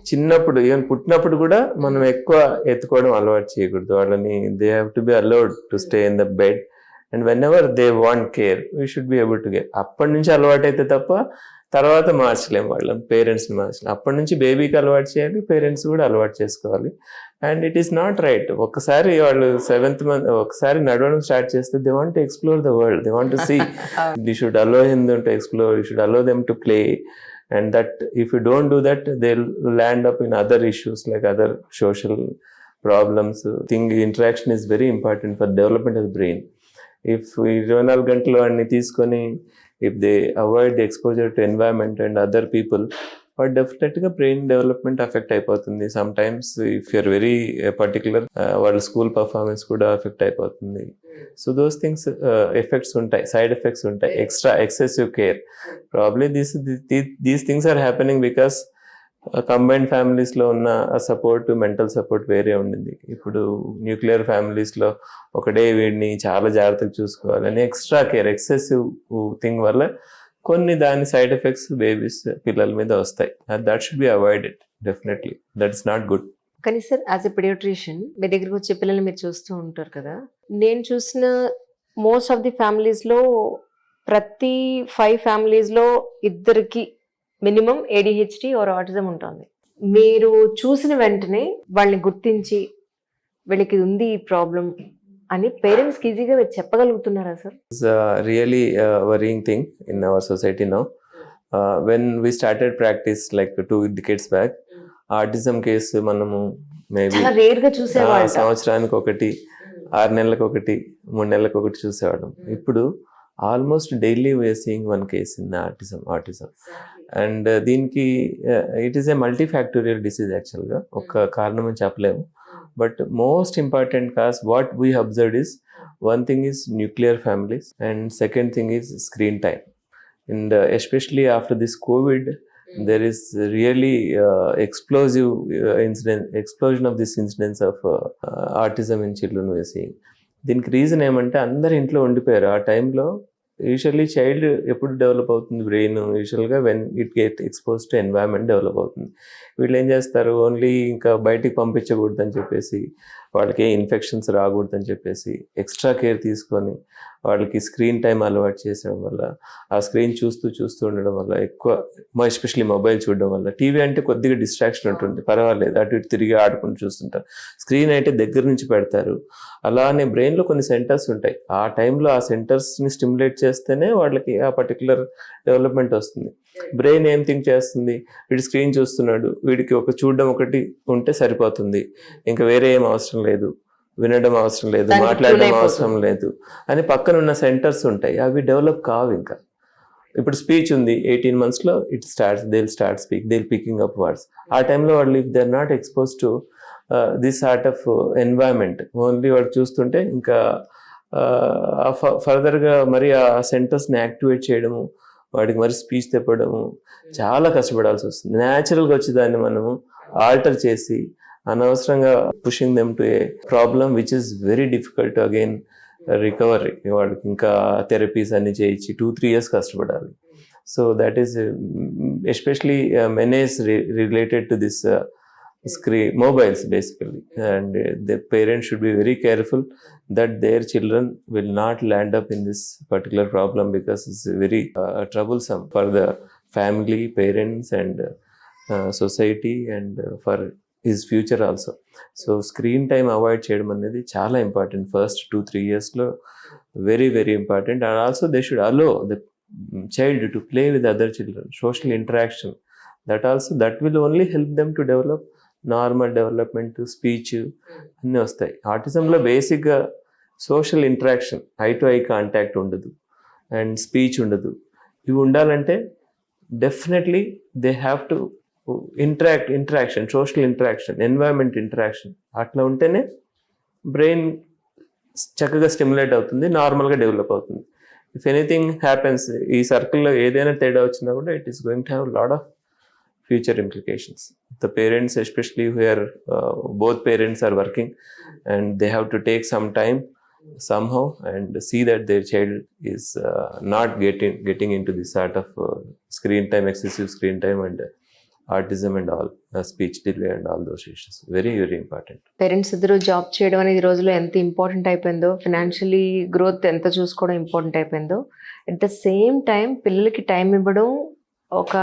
చిన్నప్పుడు ఈవెన్ పుట్టినప్పుడు కూడా మనం ఎక్కువ ఎత్తుకోవడం అలవాటు చేయకూడదు వాళ్ళని. They have to be allowed to stay in the bed and when ever they want care we should be able to get. అప్పటి నుంచి అలవాటు అయితే తప్ప తర్వాత మార్చలేము వాళ్ళని, పేరెంట్స్ని మార్చలేము. అప్పటి నుంచి బేబీకి అలవాటు చేయాలి, పేరెంట్స్ కూడా అలవాటు చేసుకోవాలి. And it is not right. ఒకసారి వాళ్ళు 7th మంత్ ఒకసారి నడవడం స్టార్ట్ చేస్తే they want to explore the world, they want to see. You should allow him to explore, you should allow them to play. And that if you don't do that, they'll land up in other issues like other social problems. Interaction is very important for development of the brain. If we 24 గంటలు అన్ని తీసుకొని if they avoid the exposure to environment and other people, but definitely brain development affect అయిపోతుంది. Sometimes if you're very particular, వాళ్ళ school performance కూడా affect అయిపోతుంది. So those things effects ఉంటాయి, side effects ఉంటాయి, extra excessive care. Probably these things are happening because combined ఫ్యామిలీస్లో ఉన్న support, mental support వేరే ఉండింది. ఇప్పుడు న్యూక్లియర్ ఫ్యామిలీస్లో ఒకటే వీడిని చాలా జాగ్రత్తగా చూసుకోవాలని ఎక్స్ట్రా కేర్, ఎక్సెసివ్ థింగ్ వల్ల కొన్ని దాని సైడ్ ఎఫెక్ట్స్ బేబీస్ పిల్లల మీద వస్తాయి. That should be avoided definitely. That is not good. కానీ సార్ యాజ్ ఎ పిడియాట్రిషియన్ మీ దగ్గరికి వచ్చే పిల్లల్ని మీరు చూస్తూ ఉంటారు కదా, నేను చూసిన మోస్ట్ ఆఫ్ ది ఫ్యామిలీస్లో ప్రతి 5 ఫ్యామిలీస్లో ఇద్దరికి మినిమం ADHD ఆర్ ఆటిజం ఉంటుంది. మీరు చూసిన వెంటనే వాళ్ళని గుర్తించి వీళ్ళకి ఉంది ఈ ప్రాబ్లం అని పేరెంట్స్కి ఈజీగా చెప్పగలుగుతున్నారా sir? It's really worrying thing in our society now. When we started practice like 2 decades back, autism case మనము మేబీ రేర్గా చూసేవాళ్ళం. సంవత్సరానికి ఒకటి, 6 నెలలకు ఒకటి, 3 నెలలకు ఒకటి చూసేవాళ్ళం. ఇప్పుడు almost daily we are seeing 1 case in autism. And దీనికి it is a multifactorial disease యాక్చువల్గా. ఒక కారణం అని చెప్పలేము. But most important cause what we observed is, one thing is nuclear families and second thing is screen time. And especially after this COVID, there is really explosion of this incidence of autism in children we are seeing. దీనికి reason ఏమంటే అందరు ఇంట్లో ఉండిపోయారు ఆ టైంలో. Usually child ఎప్పుడు develop అవుతుంది brain, యూజువల్గా when it get expose to environment develop అవుతుంది. వీళ్ళు ఏం చేస్తారు, ఓన్లీ ఇంకా బయటికి పంపించకూడదని చెప్పేసి, వాళ్ళకి ఏ ఇన్ఫెక్షన్స్ రాకూడదని చెప్పేసి ఎక్స్ట్రా కేర్ తీసుకొని వాళ్ళకి స్క్రీన్ టైం అలవాటు చేసడం వల్ల, ఆ స్క్రీన్ చూస్తూ ఉండడం వల్ల, ఎక్కువ ఎస్పెషలీ మొబైల్ చూడడం వల్ల. టీవీ అంటే కొద్దిగా డిస్ట్రాక్షన్ ఉంటుంది, పర్వాలేదు, అటు ఇటు తిరిగి ఆడుకుంటూ చూస్తుంటారు. స్క్రీన్ అయితే దగ్గర నుంచి పెడతారు. అలానే బ్రెయిన్లో కొన్ని సెంటర్స్ ఉంటాయి, ఆ టైంలో ఆ సెంటర్స్ని స్టిమ్యులేట్ చేస్తేనే వాళ్ళకి ఆ పర్టికులర్ డెవలప్మెంట్ వస్తుంది. బ్రెయిన్ ఏం థింక్ చేస్తుంది, వీడి స్క్రీన్ చూస్తున్నాడు, వీడికి ఒక చూడడం ఒకటి ఉంటే సరిపోతుంది, ఇంకా వేరే ఏం అవసరం లేదు, వినడం అవసరం లేదు, మాట్లాడడం అవసరం లేదు అని పక్కన ఉన్న సెంటర్స్ ఉంటాయి, అవి డెవలప్ కావు. ఇంకా ఇప్పుడు స్పీచ్ ఉంది, 18 monthsలో they will start speak, they will picking up words. ఆ టైంలో వాళ్ళు if they are not expose to this sort of environment, only వాడు చూస్తుంటే ఇంకా ఫర్దర్గా మరి ఆ సెంటర్స్ని యాక్టివేట్ చేయడము, వాడికి మరి స్పీచ్ తెప్పడము చాలా కష్టపడాల్సి వస్తుంది. న్యాచురల్గా వచ్చేదాన్ని మనము ఆల్టర్ చేసి అనవసరంగా pushing them to A problem which is very difficult again recovery. వాళ్ళకి ఇంకా థెరపీస్ అన్ని చేయించి 2-3 years కష్టపడాలి. So that is especially menace related to this mobiles basically, and the parents should be very careful that their children will not land up in this particular problem, because it's very troublesome for the family, parents and society, and for his future also. So screen time avoid చేయడం అనేది చాలా important. First 2-3 yearsలో very very important. And also they should allow the child to play with other children, social interaction. That will only help them to develop normal development, speech అన్నీ వస్తాయి. ఆటిజంలో బేసిక్గా social interaction, I to eye contact ఉండదు and speech ఉండదు. ఇవి ఉండాలంటే definitely they have to interaction, social interaction, environment interaction. అట్లా ఉంటేనే brain చక్కగా స్టిమ్యులేట్ అవుతుంది, నార్మల్గా డెవలప్ అవుతుంది. ఇఫ్ ఎనీథింగ్ హ్యాపెన్స్, ఈ సర్కిల్లో ఏదైనా తేడా వచ్చినా కూడా it is going to have lot of future implications. The parents, especially where both parents are working, and they have to take some time somehow and see that their child is not getting into this sort of screen time, excessive screen time, and autism and all, speech delay and all those issues. Very, very important. Parents ఇద్దరు job చేయడం అనేది ఈ రోజులో ఎంత important అయిపోయిందో, financially growth ఎంత చూసుకోవడం important అయిపోయిందో, అట్ ద సేమ్ టైం పిల్లలకి టైం ఇవ్వడం, ఒక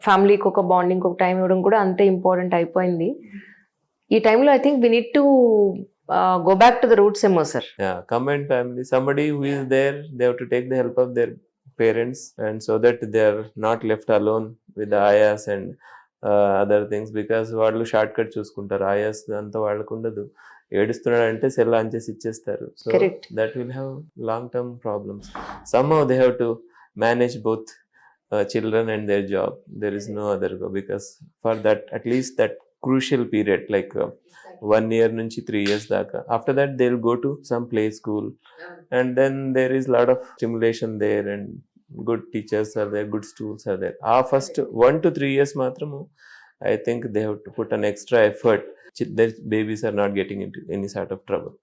ఫ్యామిలీకి ఒక బాండింగ్ ఒక టైం ఇవ్వడం కూడా అంతే ఇంపార్టెంట్ అయిపోయింది. ఈ టైంలో I think we need to go back to the roots ఏమో sir. Yeah, combined family, somebody who is there, they have to take the help of their parents, and so that they are not left alone with the ayahs and other things, because వాళ్ళు short cut చూసుకుంటారు. ఆయాస్ అంతా వాళ్ళకు ఉండదు. ఏడుస్తున్నాడు అంటే cell on చేసి ఇచ్చేస్తారు. So Correct. That will have long term problems. Somehow they have to manage both children and their job. There is no other go, because for that, at least that crucial period, like 1 year nunchi 3 years daka, after that they'll go to some play school, and then there is lot of stimulation there, and good teachers are there, good stools are there. First 1 to 3 years matramu, I think they have to put an extra effort. Their babies are not getting into any sort of trouble.